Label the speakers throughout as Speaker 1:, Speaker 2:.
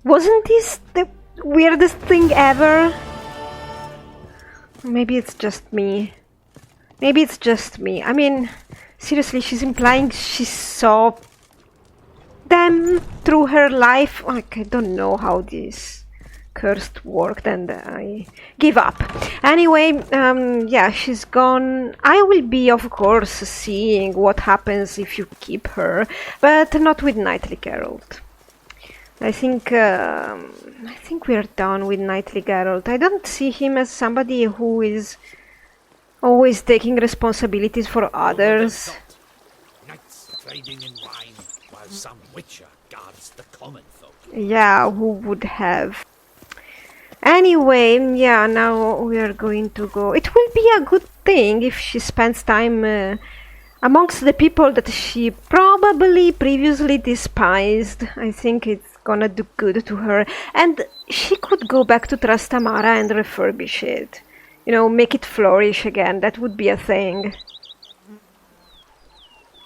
Speaker 1: Wasn't this the weirdest thing ever? Maybe it's just me. Maybe it's just me. I mean, seriously, she's implying she saw them through her life. Like, I don't know how this cursed worked, and I give up. Anyway, yeah, she's gone. I will be, of course, seeing what happens if you keep her, but not with Knightly Geralt. I think we're done with Knightly Geralt. I don't see him as somebody who is always taking responsibilities for others.
Speaker 2: Knights trading in wine while some witcher guards the common folk.
Speaker 1: Yeah, who would have? Anyway, yeah, now we are going to go. It will be a good thing if she spends time amongst the people that she probably previously despised. I think it's gonna do good to her, and she could go back to Trastamara and refurbish it. You know, make it flourish again. That would be a thing.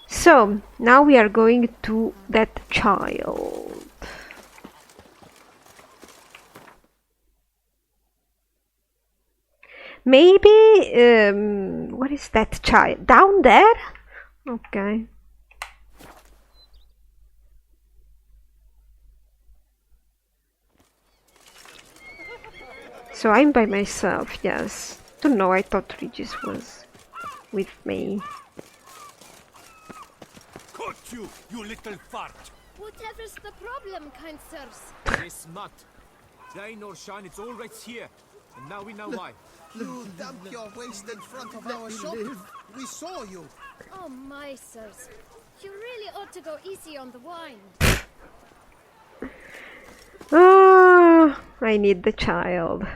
Speaker 1: So, now we are going to that child. Maybe, what is that child? Down there? Okay. So I'm by myself, yes. Don't know, I thought Regis was with me.
Speaker 2: Caught you, you little fart!
Speaker 3: Whatever's the problem, kind sirs?
Speaker 2: This mud. Rain or shine, it's all right here. And now we know why.
Speaker 4: You dumped your waste in front of our shop. We saw you.
Speaker 3: Oh my sirs. You really ought to go easy on the wine.
Speaker 1: Oh, I need the child.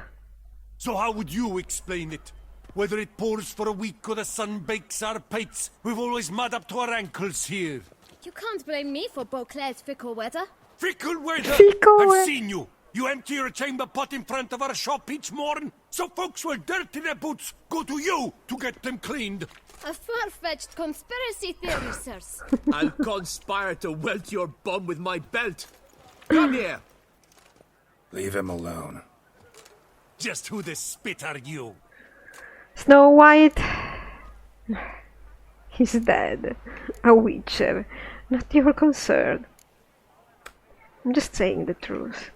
Speaker 2: So how would you explain it? Whether it pours for a week or the sun bakes our pipes, we've always mud up to our ankles here.
Speaker 3: You can't blame me for Beauclair's fickle weather.
Speaker 2: Fickle weather!
Speaker 1: Fickle
Speaker 2: I've
Speaker 1: weather.
Speaker 2: seen you! You empty your chamber pot in front of our shop each morn, so folks will dirty their boots, go to you to get them cleaned.
Speaker 3: A far-fetched conspiracy theory, sirs.
Speaker 5: I'll conspire to welt your bum with my belt. Come here.
Speaker 6: Leave him alone.
Speaker 2: Just who the spit are you?
Speaker 1: Snow White. He's dead. A witcher. Not your concern. I'm just saying the truth.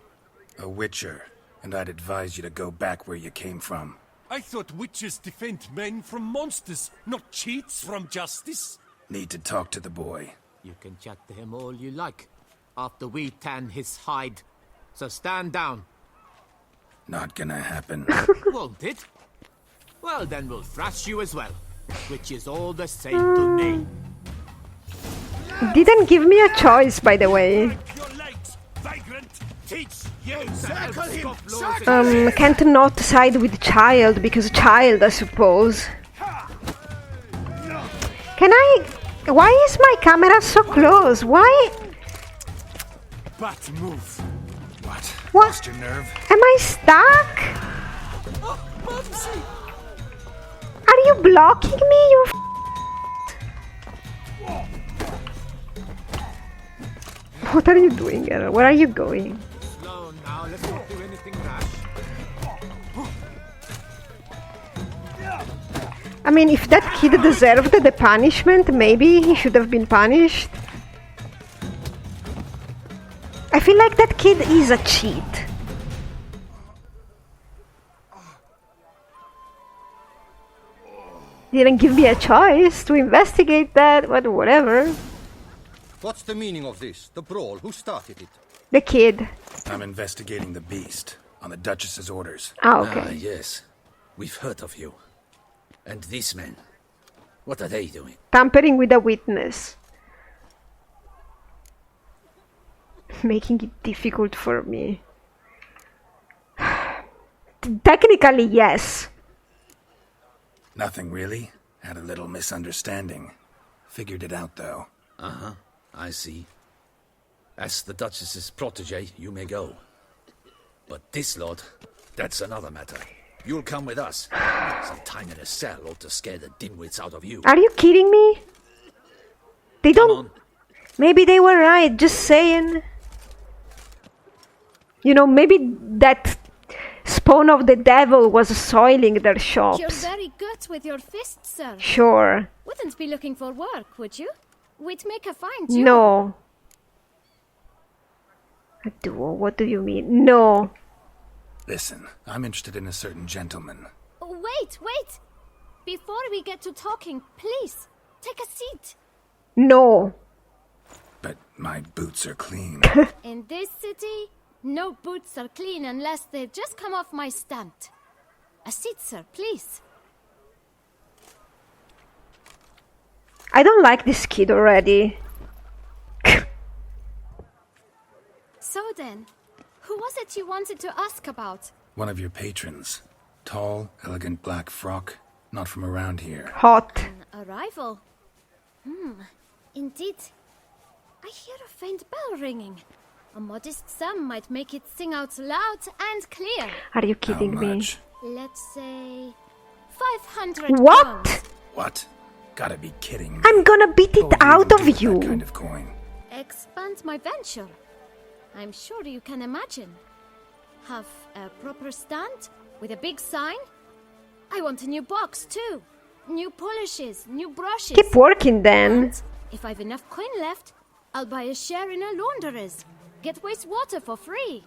Speaker 6: A witcher, and I'd advise you to go back where you came from.
Speaker 2: I thought witches defend men from monsters, not cheats from justice.
Speaker 6: Need to talk to the boy.
Speaker 5: You can chat to him all you like, after we tan his hide. So stand down.
Speaker 6: Not gonna happen.
Speaker 5: Won't it? Well, then we'll thrash you as well, which is all the same to me.
Speaker 1: Didn't give me a choice, by the way.
Speaker 2: Your legs, vagrant! Teach you!
Speaker 4: Circle him!
Speaker 1: Can't not side with child, because child, I suppose. Can I... Why is my camera so close? Why...
Speaker 2: Bat move.
Speaker 1: What?
Speaker 6: Lost your nerve?
Speaker 1: Am I stuck? Are you blocking me, you What are you doing, Errol? Where are you going?
Speaker 5: Slow now, let's not do anything rash.
Speaker 1: I mean, if that kid deserved the punishment, maybe he should have been punished. I feel like that kid is a cheat. Didn't give me a choice to investigate that, but whatever.
Speaker 7: What's the meaning of this? The brawl? Who started it?
Speaker 1: The kid.
Speaker 6: I'm investigating the beast, on the Duchess's orders.
Speaker 1: Ah, okay.
Speaker 8: Yes. We've heard of you. And these men, what are they doing?
Speaker 1: Tampering with a witness. Making it difficult for me. Technically, yes.
Speaker 6: Nothing really. Had a little misunderstanding. Figured it out, though.
Speaker 8: Uh-huh. I see. As the Duchess's protege, you may go. But this lot, that's another matter. You'll come with us. Some time in a cell ought to scare the dimwits out of you.
Speaker 1: Are you kidding me? They
Speaker 8: Come
Speaker 1: don't...
Speaker 8: on.
Speaker 1: Maybe they were right, just saying. You know, maybe that spawn of the devil was soiling their
Speaker 3: You're
Speaker 1: shops.
Speaker 3: very good with your fists, sir.
Speaker 1: Sure.
Speaker 3: Wouldn't be looking for work, would you? We'd make a fine duo.
Speaker 1: No. A duo? What do you mean? No.
Speaker 6: Listen, I'm interested in a certain gentleman.
Speaker 3: Wait, wait! Before we get to talking, please, take a seat.
Speaker 1: No.
Speaker 6: But my boots are clean.
Speaker 3: In this city, no boots are clean unless they've just come off my stand. A seat, sir, please.
Speaker 1: I don't like this kid already.
Speaker 3: So then, who was it you wanted to ask about?
Speaker 6: One of your patrons. Tall, elegant black frock. Not from around here.
Speaker 1: Hot.
Speaker 3: An arrival. Indeed. I hear a faint bell ringing. A modest sum might make it sing out loud and clear.
Speaker 1: Are you
Speaker 6: How
Speaker 1: kidding me?
Speaker 6: much?
Speaker 3: Let's say 500
Speaker 1: What?
Speaker 3: pounds.
Speaker 6: What? Gotta be kidding me.
Speaker 1: I'm gonna beat
Speaker 6: What
Speaker 1: it
Speaker 6: would you
Speaker 1: out
Speaker 6: even do
Speaker 1: of
Speaker 6: with
Speaker 1: you.
Speaker 6: That kind of coin.
Speaker 3: Expand my venture. I'm sure you can imagine. Have a proper stand with a big sign. I want a new box too. New polishes, new brushes.
Speaker 1: Keep working then.
Speaker 3: And if I've enough coin left, I'll buy a share in a launderer's. Get wastewater for free.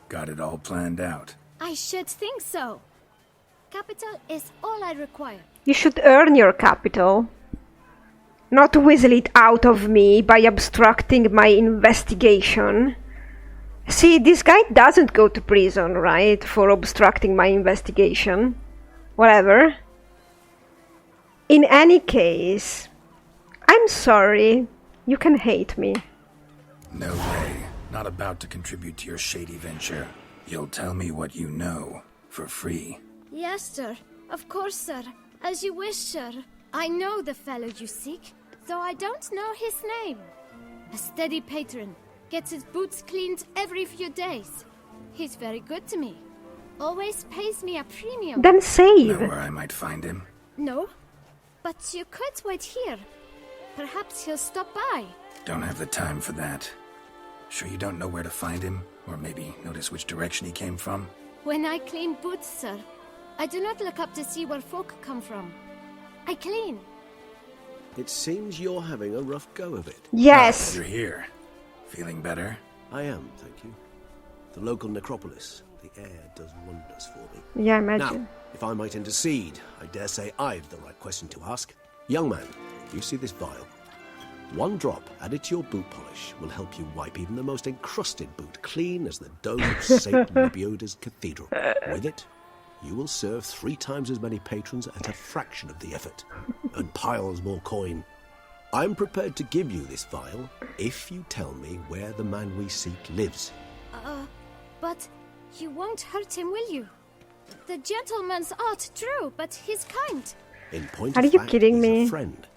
Speaker 6: Got it all planned out.
Speaker 3: I should think so. Capital is all I require.
Speaker 1: You should earn your capital. Not whistle it out of me by obstructing my investigation. See, this guy doesn't go to prison, right? For obstructing my investigation. Whatever. In any case, I'm sorry. You can hate me.
Speaker 6: No way. Not about to contribute to your shady venture. You'll tell me what you know. For free.
Speaker 3: Yes, sir. Of course, sir. As you wish, sir. I know the fellow you seek, though I don't know his name. A steady patron. Gets his boots cleaned every few days. He's very good to me. Always pays me a premium.
Speaker 1: Then
Speaker 6: Know
Speaker 1: save.
Speaker 6: where I might find him?
Speaker 3: No, but you could wait here. Perhaps he'll stop by.
Speaker 6: Don't have the time for that. Sure you don't know where to find him? Or maybe notice which direction he came from?
Speaker 3: When I clean boots, sir, I do not look up to see where folk come from. I clean.
Speaker 9: It seems you're having a rough go of it.
Speaker 1: Yes.
Speaker 6: You're here. Feeling better?
Speaker 9: I am, thank you. The local necropolis. The air does wonders for me.
Speaker 1: Yeah,
Speaker 9: Now,
Speaker 1: imagine.
Speaker 9: if I might intercede, I dare say I've the right question to ask. Young man, you see this vial? One drop added to your boot polish will help you wipe even the most encrusted boot clean as the dome of St. Nebioda's cathedral. With it, you will serve 3 times as many patrons at a fraction of the effort, and piles more coin. I'm prepared to give you this vial if you tell me where the man we seek lives.
Speaker 3: But you won't hurt him, will you? The gentleman's art, true, but he's kind.
Speaker 9: In point
Speaker 1: Are
Speaker 9: of
Speaker 1: you
Speaker 9: fact,
Speaker 1: kidding
Speaker 9: he's
Speaker 1: me?
Speaker 9: a friend.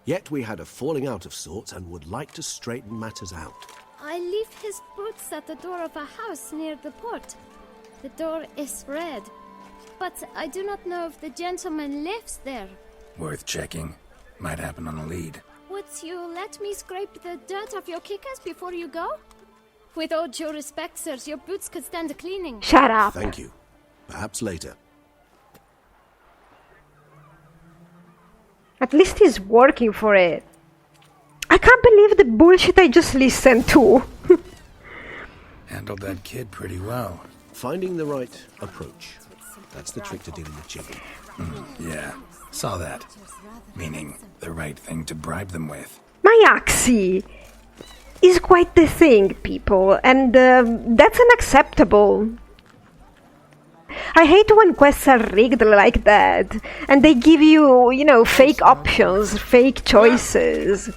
Speaker 9: Yet we had a falling out of sorts and would like to straighten matters out.
Speaker 3: I leave his boots at the door of a house near the port. The door is red, but I do not know if the gentleman lives there.
Speaker 6: Worth checking. Might happen on a lead.
Speaker 3: Would you let me scrape the dirt off your kickers before you go? With all due respect, sirs, your boots could stand a cleaning.
Speaker 1: Shut up.
Speaker 9: Thank you. Perhaps later.
Speaker 1: At least he's working for it. I can't believe the bullshit I just listened to.
Speaker 6: Handled that kid pretty well.
Speaker 9: Finding the right approach. That's the trick to dealing with children.
Speaker 6: Yeah, saw that. Meaning, the right thing to bribe them with.
Speaker 1: My Axie is quite the thing, people, and that's unacceptable. I hate when quests are rigged like that, and they give you, you know, fake options, fake choices.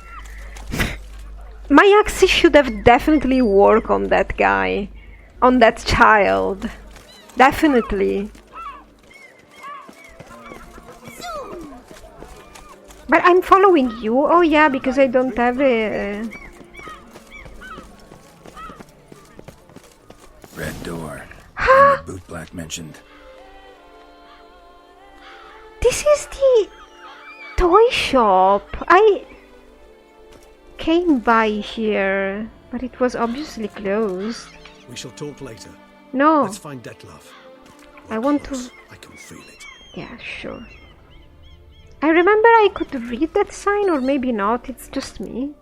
Speaker 1: My Axie should have definitely worked on that guy, on that child. Definitely. But I'm following you. Oh yeah, because I don't have a...
Speaker 6: Red door. And the boot black mentioned.
Speaker 1: This is the toy shop. I came by here, but it was obviously closed.
Speaker 9: We shall talk later.
Speaker 1: No,
Speaker 9: Let's find Detlef.
Speaker 1: I want to...
Speaker 9: I can feel it.
Speaker 1: Yeah, sure. I remember I could read that sign, or maybe not, it's just me.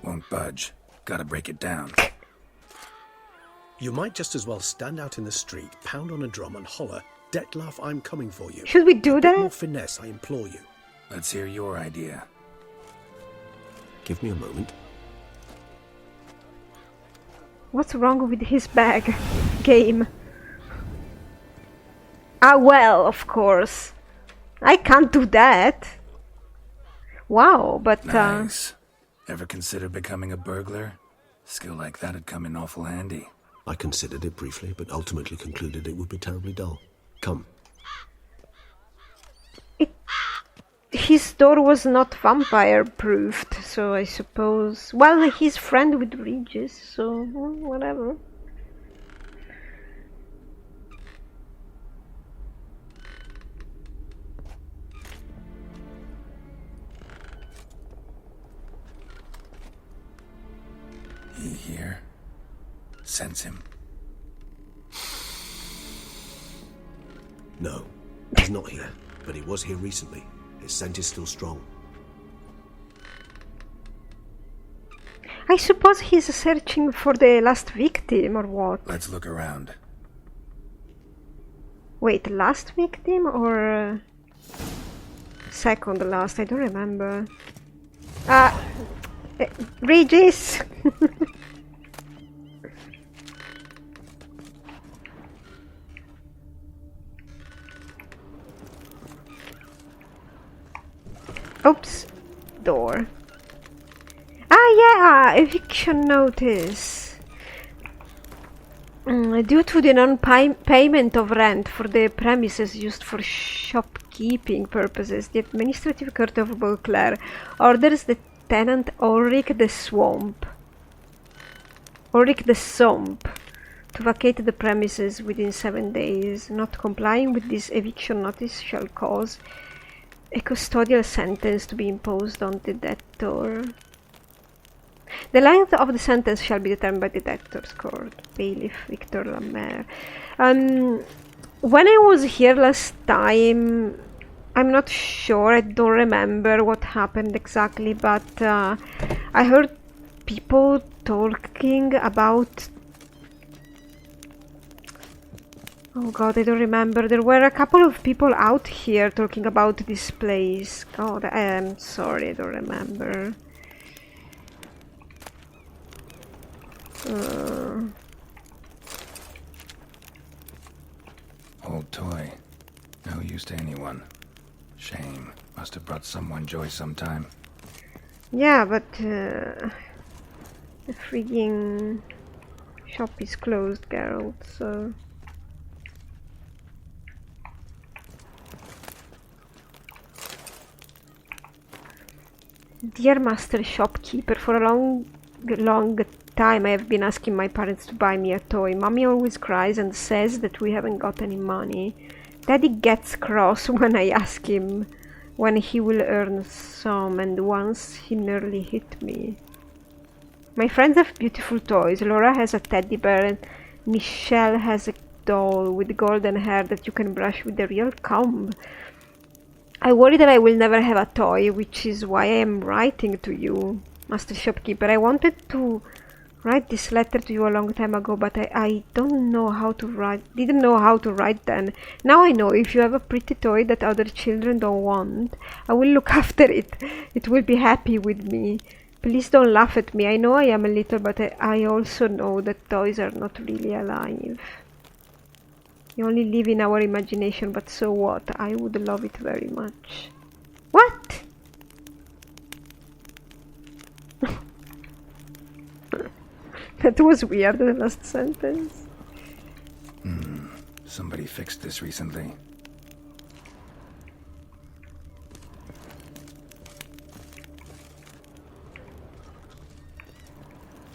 Speaker 6: Won't budge. Gotta break it down.
Speaker 9: You might just as well stand out in the street, pound on a drum and holler, Detlef, I'm coming for you.
Speaker 1: Should we do
Speaker 9: A bit more
Speaker 1: that?
Speaker 9: finesse, I implore you.
Speaker 6: Let's hear your idea.
Speaker 9: Give me a moment.
Speaker 1: What's wrong with his bag game? Ah, well, of course. I can't do that. Wow, but
Speaker 6: Nice. Ever consider becoming a burglar? Skill like that'd come in awful handy.
Speaker 9: I considered it briefly, but ultimately concluded it would be terribly dull. Come.
Speaker 1: his door was not vampire-proofed, so I suppose... Well, he's friend with Regis, so whatever.
Speaker 6: He here? Sense him.
Speaker 9: No, he's not here, but he was here recently. His scent is still strong.
Speaker 1: I suppose he's searching for the last victim, or what?
Speaker 6: Let's look around.
Speaker 1: Wait, last victim or second last? I don't remember. Regis! Oops, door. Ah, yeah, eviction notice. Due to the non-payment of rent for the premises used for shopkeeping purposes, the Administrative Court of Beauclair orders the tenant Ulrich the Swamp to vacate the premises within 7 days. Not complying with this eviction notice shall cause a custodial sentence to be imposed on the debtor. The length of the sentence shall be determined by the debtor's court. Bailiff Victor Lamer. When I was here last time, I'm not sure, I don't remember what happened exactly, but I heard people talking about... Oh god, I don't remember. There were a couple of people out here talking about this place. God, I am sorry, I don't remember.
Speaker 6: Old toy. No use to anyone. Shame. Must have brought someone joy sometime.
Speaker 1: Yeah, but the freaking shop is closed, Geralt, so... Dear Master Shopkeeper, for a long time I have been asking my parents to buy me a toy. Mommy always cries and says that we haven't got any money. Daddy gets cross when I ask him when he will earn some, and once he nearly hit me. My friends have beautiful toys. Laura has a teddy bear and Michelle has a doll with golden hair that you can brush with a real comb. I worry that I will never have a toy, which is why I am writing to you, Master Shopkeeper. I wanted to write this letter to you a long time ago, but I don't know how to write. Didn't know how to write then. Now I know. If you have a pretty toy that other children don't want, I will look after it. It will be happy with me. Please don't laugh at me. I know I am a little, but I also know that toys are not really alive. They only live in our imagination, but so what? I would love it very much. What? That was weird, the last sentence.
Speaker 6: Somebody fixed this recently.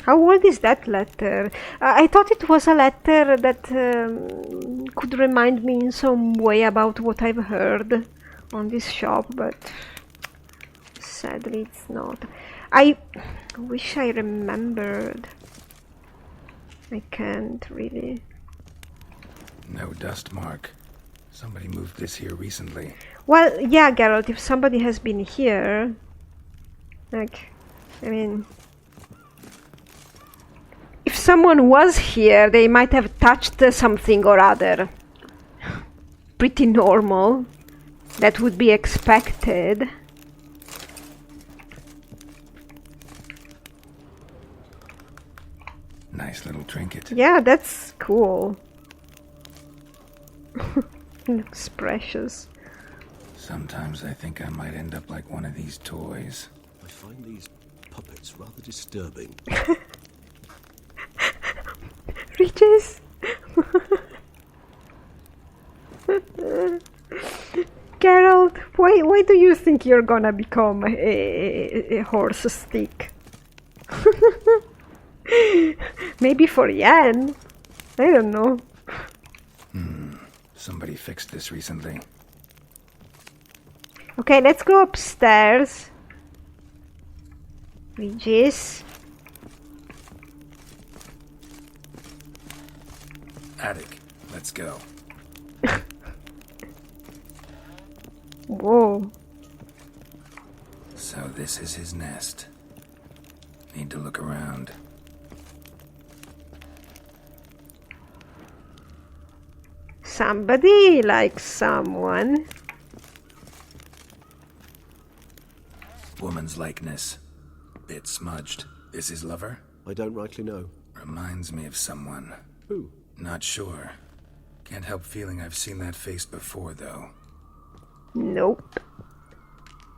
Speaker 1: How old is that letter? I thought it was a letter that could remind me in some way about what I've heard on this shop, but sadly it's not. I wish I remembered. I can't really.
Speaker 6: No dust mark. Somebody moved this here recently.
Speaker 1: Well, yeah, Geralt, if somebody has been here, like, I mean, if someone was here, they might have touched something or other. Pretty normal. That would be expected.
Speaker 6: Nice little trinket.
Speaker 1: Yeah, that's cool. Looks precious.
Speaker 6: Sometimes I think I might end up like one of these toys.
Speaker 9: I find these puppets rather disturbing.
Speaker 1: Regis! Geralt, why do you think you're gonna become a horse stick? Maybe for Yen? I don't know.
Speaker 6: Somebody fixed this recently.
Speaker 1: Okay, let's go upstairs. Regis.
Speaker 6: Attic. Let's go.
Speaker 1: Whoa.
Speaker 6: So this is his nest. Need to look around.
Speaker 1: Somebody likes someone.
Speaker 6: Woman's likeness. Bit smudged. Is his lover?
Speaker 9: I don't rightly know.
Speaker 6: Reminds me of someone.
Speaker 9: Who?
Speaker 6: Not sure. Can't help feeling I've seen that face before, though.
Speaker 1: Nope.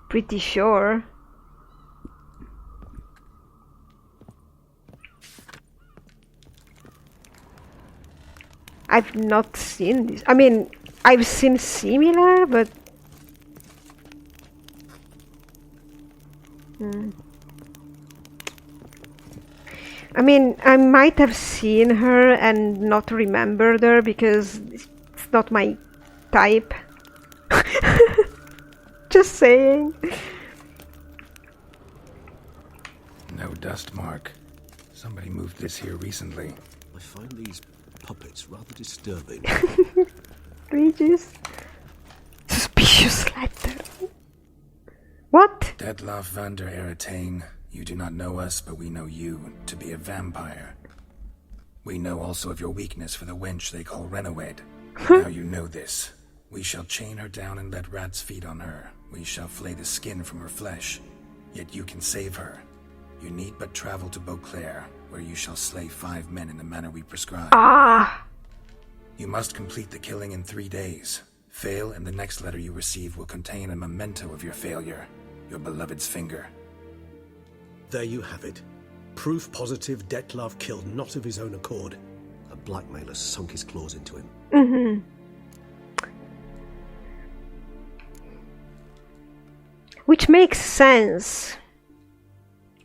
Speaker 1: Pretty sure. I've not seen this. I mean, I've seen similar, but... I mean, I might have seen her and not remembered her because it's not my type. Just saying.
Speaker 6: No dust mark. Somebody moved this here recently.
Speaker 9: I find these puppets rather disturbing.
Speaker 1: Regis. Suspicious letter. What?
Speaker 6: Detlef van der Eretane, you do not know us, but we know you to be a vampire. We know also of your weakness for the wench they call Rhenawedd. Now you know this. We shall chain her down and let rats feed on her. We shall flay the skin from her flesh. Yet you can save her. You need but travel to Beauclair, where you shall slay 5 men in the manner we prescribe.
Speaker 1: Ah!
Speaker 6: You must complete the killing in 3 days. Fail, and the next letter you receive will contain a memento of your failure. Your beloved's finger.
Speaker 9: There you have it. Proof positive Detlef killed not of his own accord. A blackmailer sunk his claws into him.
Speaker 1: Mm-hmm. Which makes sense.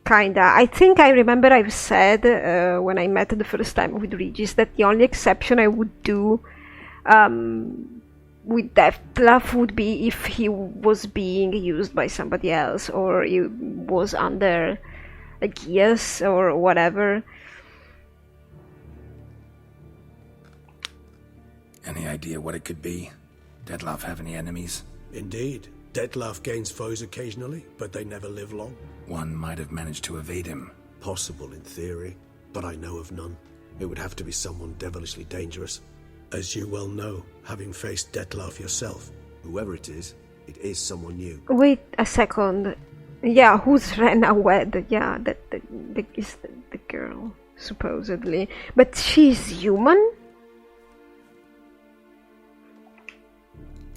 Speaker 1: Kinda. I think I remember I've said when I met the first time with Regis that the only exception I would do with Detlef would be if he was being used by somebody else or he was under a guess or whatever.
Speaker 6: Any idea what it could be? Detlef have any enemies?
Speaker 9: Indeed. Detlef gains foes occasionally, but they never live long.
Speaker 6: One might have managed to evade him.
Speaker 9: Possible in theory, but I know of none. It would have to be someone devilishly dangerous. As you well know, having faced Detlef yourself, whoever it is someone new.
Speaker 1: Wait a second. Yeah, who's Rhenawedd? Yeah, that is the girl, supposedly. But she's human?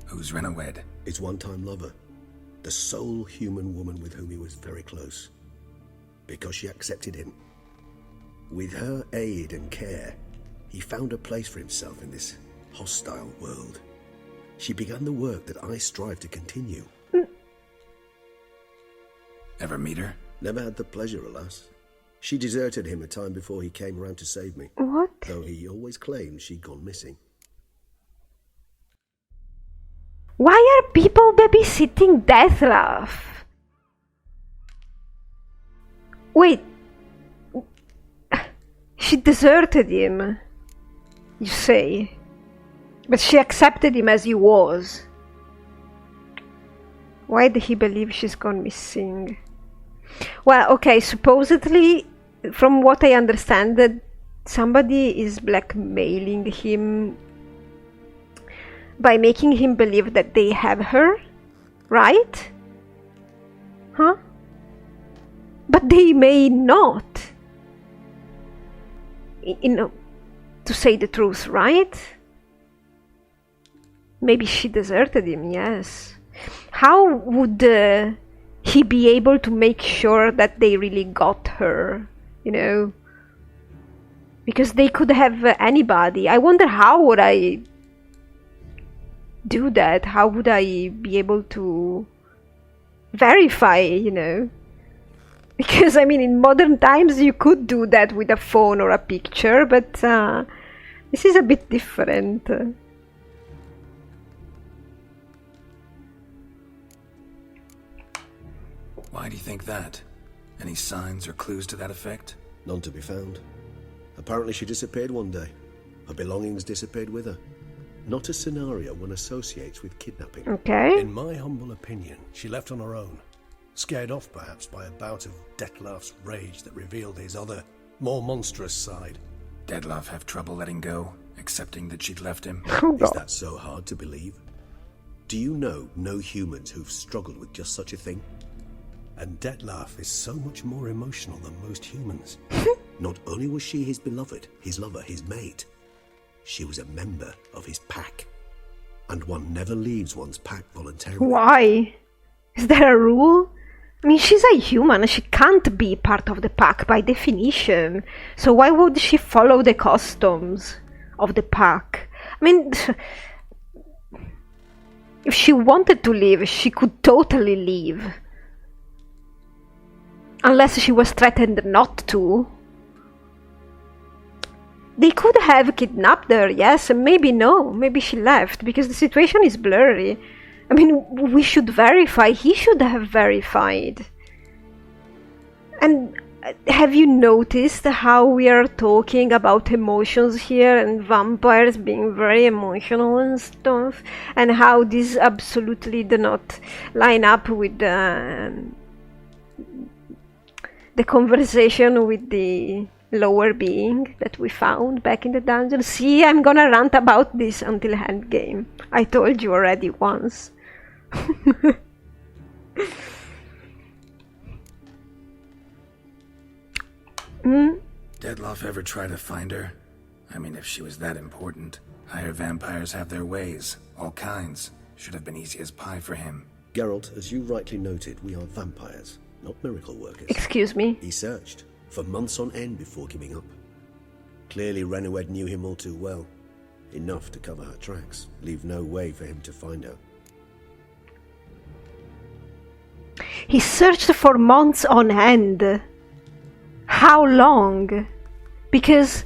Speaker 6: Who's Rhenawedd?
Speaker 9: His one-time lover. The sole human woman with whom he was very close. Because she accepted him. With her aid and care, he found a place for himself in this hostile world. She began the work that I strive to continue.
Speaker 6: Ever meet her?
Speaker 9: Never had the pleasure, alas. She deserted him a time before he came around to save me.
Speaker 1: What?
Speaker 9: Though he always claimed she'd gone missing.
Speaker 1: Why are people babysitting Deathlove? Wait. She deserted him, you say. But she accepted him as he was. Why did he believe she's gone missing? Well, okay, supposedly, from what I understand, that somebody is blackmailing him by making him believe that they have her, right? Huh? But they may not. You know, to say the truth, right? Maybe she deserted him, yes. How would he be able to make sure that they really got her, you know? Because they could have anybody. I wonder how would I do that? How would I be able to verify, you know? Because, I mean, in modern times you could do that with a phone or a picture, but this is a bit different.
Speaker 6: Why do you think that? Any signs or clues to that effect?
Speaker 9: None to be found. Apparently she disappeared one day. Her belongings disappeared with her. Not a scenario one associates with kidnapping.
Speaker 1: Okay.
Speaker 10: In my humble opinion, she left on her own. Scared off, perhaps, by a bout of Detlav's rage that revealed his other, more monstrous side.
Speaker 6: Detlav have trouble letting go, accepting that she'd left him?
Speaker 9: Is that so hard to believe? Do you know no humans who've struggled with just such a thing?
Speaker 10: And Detlav is so much more emotional than most humans.
Speaker 9: Not only was she his beloved, his lover, his mate, she was a member of his pack. And one never leaves one's pack voluntarily.
Speaker 1: Why? Is there a rule? I mean, she's a human. She can't be part of the pack by definition. So why would she follow the customs of the pack? I mean, if she wanted to leave, she could totally leave. Unless she was threatened not to. They could have kidnapped her, yes, and maybe no. Maybe she left, because the situation is blurry. I mean, we should verify. He should have verified. And have you noticed how we are talking about emotions here and vampires being very emotional and stuff? And how this absolutely do not line up with the conversation with the lower being that we found back in the dungeon. See, I'm gonna rant about this until endgame. I told you already once.
Speaker 6: Detlav ever try to find her? I mean, if she was that important. Higher vampires have their ways, all kinds. Should have been easy as pie for him.
Speaker 9: Geralt, as you rightly noted, we are vampires, not miracle workers.
Speaker 1: Excuse me?
Speaker 9: He searched for months on end before giving up. Clearly Rhenawedd knew him all too well. Enough to cover her tracks, leave no way for him to find her.
Speaker 1: He searched for months on end. How long? Because,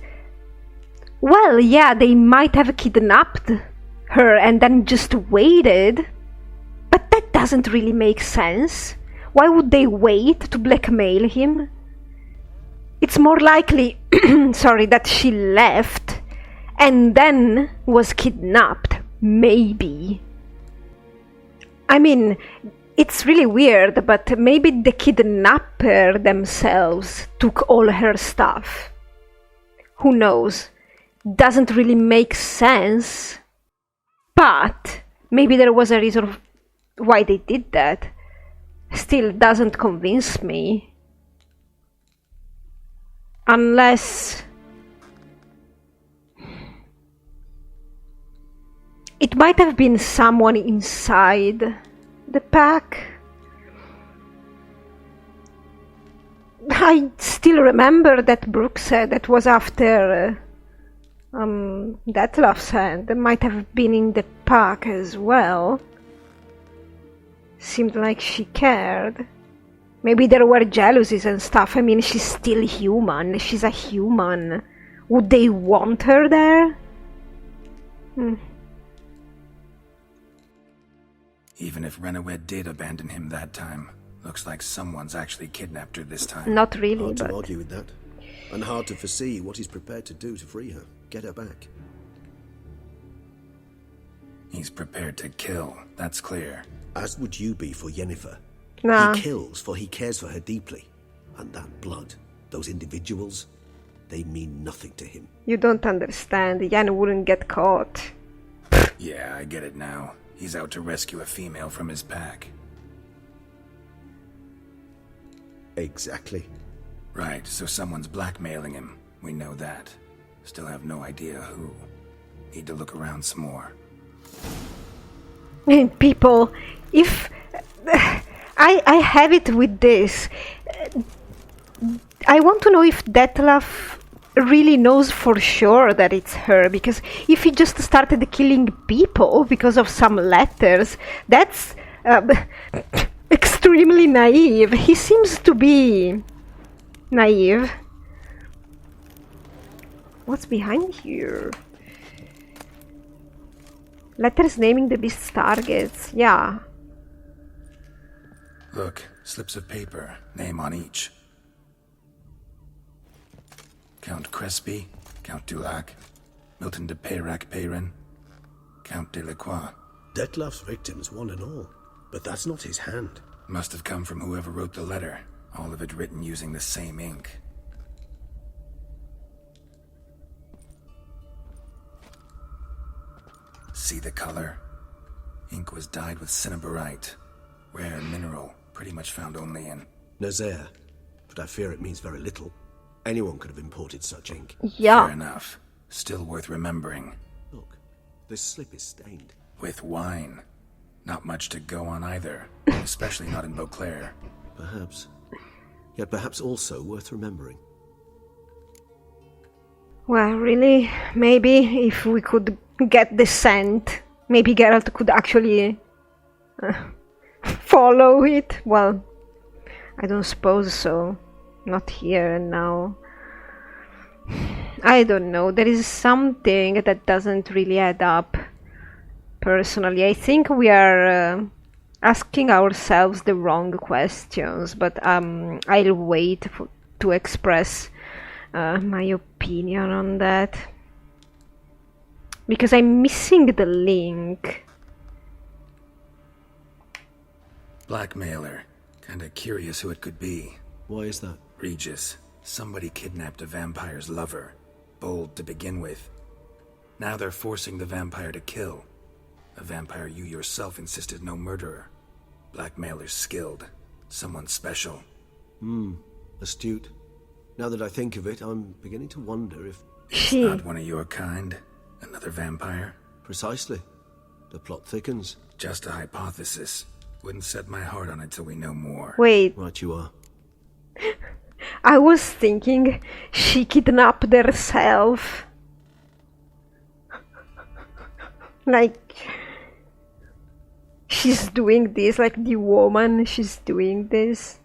Speaker 1: well, yeah, they might have kidnapped her and then just waited. But that doesn't really make sense. Why would they wait to blackmail him? It's more likely, sorry, that she left and then was kidnapped. Maybe. I mean, it's really weird, but maybe the kidnapper themselves took all her stuff. Who knows? Doesn't really make sense. But maybe there was a reason why they did that. Still doesn't convince me. Unless it might have been someone inside the pack. I still remember that Brooke said that was after Detlav's hand. That might have been in the pack as well. Seemed like she cared. Maybe there were jealousies and stuff. I mean, she's still human. She's a human. Would they want her there?
Speaker 6: Even if Rhenawedd did abandon him that time, looks like someone's actually kidnapped her this time.
Speaker 1: Not really,
Speaker 9: Hard to
Speaker 1: but...
Speaker 9: argue with that. And hard to foresee what he's prepared to do to free her, get her back.
Speaker 6: He's prepared to kill, that's clear.
Speaker 9: As would you be for Yennefer.
Speaker 1: Nah.
Speaker 9: He kills for he cares for her deeply. And that blood, those individuals, they mean nothing to him.
Speaker 1: You don't understand. Yen wouldn't get caught.
Speaker 6: Yeah, I get it now. He's out to rescue a female from his pack.
Speaker 9: Exactly.
Speaker 6: Right, so someone's blackmailing him. We know that. Still have no idea who. Need to look around some more.
Speaker 1: People, if... I have it with this. I want to know if Detlef really knows for sure that it's her, because if he just started killing people because of some letters, that's extremely naive. He seems to be naive. What's behind here? Letters naming the beast's targets. Yeah.
Speaker 6: Look, slips of paper, name on each. Count Crespi, Count Dulac, Milton de Peyrac-Peyrin, Count Delacroix.
Speaker 9: Detlef's victims, one and all. But that's not his hand.
Speaker 6: Must have come from whoever wrote the letter. All of it written using the same ink. See the color? Ink was dyed with cinnabarite. Rare mineral, pretty much found only in...
Speaker 9: Nazaire. But I fear it means very little. Anyone could have imported such ink.
Speaker 1: Yeah.
Speaker 6: Fair enough. Still worth remembering.
Speaker 9: Look, this slip is stained.
Speaker 6: With wine. Not much to go on either. Especially not in Beauclair.
Speaker 9: Perhaps. Yet perhaps also worth remembering.
Speaker 1: Well, really, maybe if we could get the scent, maybe Geralt could actually follow it. Well, I don't suppose so. Not here and now. I don't know. There is something that doesn't really add up. Personally, I think we are asking ourselves the wrong questions, but I'll wait to express my opinion on that. Because I'm missing the link.
Speaker 6: Blackmailer. Kinda curious who it could be.
Speaker 9: Why is that?
Speaker 6: Regis. Somebody kidnapped a vampire's lover. Bold to begin with. Now they're forcing the vampire to kill. A vampire you yourself insisted no murderer. Blackmailer's skilled. Someone special.
Speaker 9: Astute. Now that I think of it, I'm beginning to wonder if...
Speaker 6: It's not one of your kind. Another vampire.
Speaker 9: Precisely. The plot thickens.
Speaker 6: Just a hypothesis. Wouldn't set my heart on it till we know more.
Speaker 1: Wait.
Speaker 9: Right you are.
Speaker 1: I was thinking she kidnapped herself. Like, she's doing this, like the woman, she's doing this.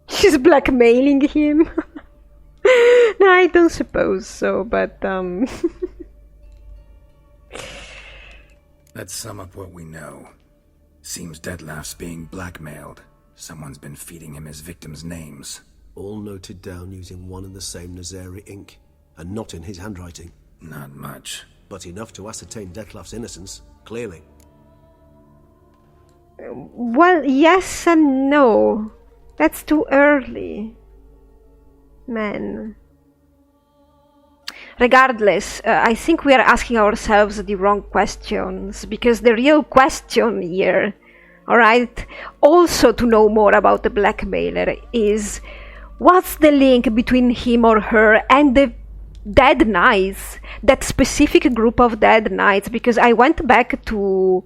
Speaker 1: She's blackmailing him. No, I don't suppose so, but
Speaker 6: Let's sum up what we know. Seems Detlef's being blackmailed. Someone's been feeding him his victims' names.
Speaker 9: All noted down using one and the same Nazari ink, and not in his handwriting.
Speaker 6: Not much.
Speaker 9: But enough to ascertain Detlef's innocence, clearly.
Speaker 1: well, yes and no. That's too early. Man. Regardless, I think we are asking ourselves the wrong questions, because the real question here, alright, also to know more about the blackmailer, is what's the link between him or her and the Dead Knights, that specific group of Dead Knights, because I went back to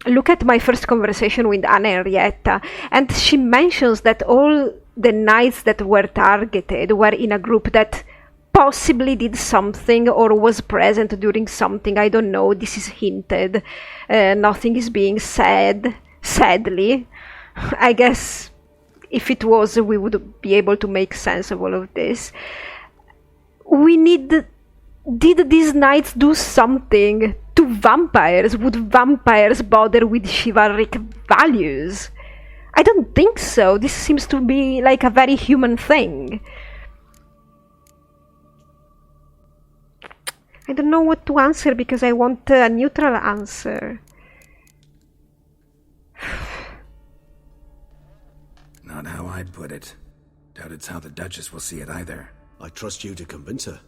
Speaker 1: look at my first conversation with Anna Henrietta, and she mentions that all the knights that were targeted were in a group that possibly did something or was present during something. I don't know, this is hinted. Nothing is being said sadly. I guess if it was, we would be able to make sense of all of this. Did these knights do something to vampires? Would vampires bother with chivalric values? I don't think so. This seems to be like a very human thing. I don't know what to answer because I want a neutral answer.
Speaker 6: Not how I'd put it. Doubt it's how the Duchess will see it either.
Speaker 9: I trust you to convince her.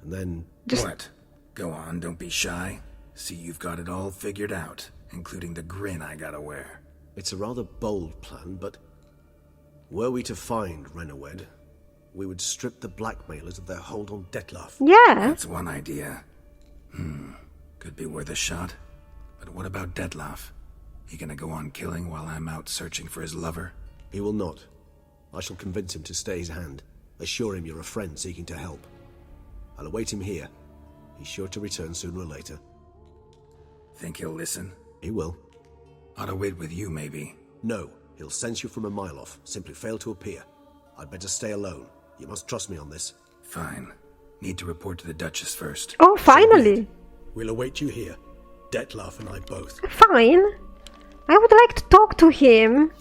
Speaker 9: And then...
Speaker 6: What? Go on, don't be shy. See, you've got it all figured out, including the grin I gotta wear.
Speaker 9: It's a rather bold plan, but... were we to find Rhenawedd, we would strip the blackmailers of their hold on Detlef.
Speaker 1: Yeah.
Speaker 6: That's one idea. Could be worth a shot. But what about Detlef? He gonna go on killing while I'm out searching for his lover?
Speaker 9: He will not. I shall convince him to stay his hand. Assure him you're a friend seeking to help. I'll await him here. He's sure to return sooner or later.
Speaker 6: Think he'll listen?
Speaker 9: He will.
Speaker 6: Ought to wait with you, maybe.
Speaker 9: No, he'll sense you from a mile off. Simply fail to appear. I'd better stay alone. You must trust me on this.
Speaker 6: Fine. Need to report to the Duchess first.
Speaker 1: Oh, finally.
Speaker 10: We'll await you here. Detlef and I both.
Speaker 1: Fine. I would like to talk to him.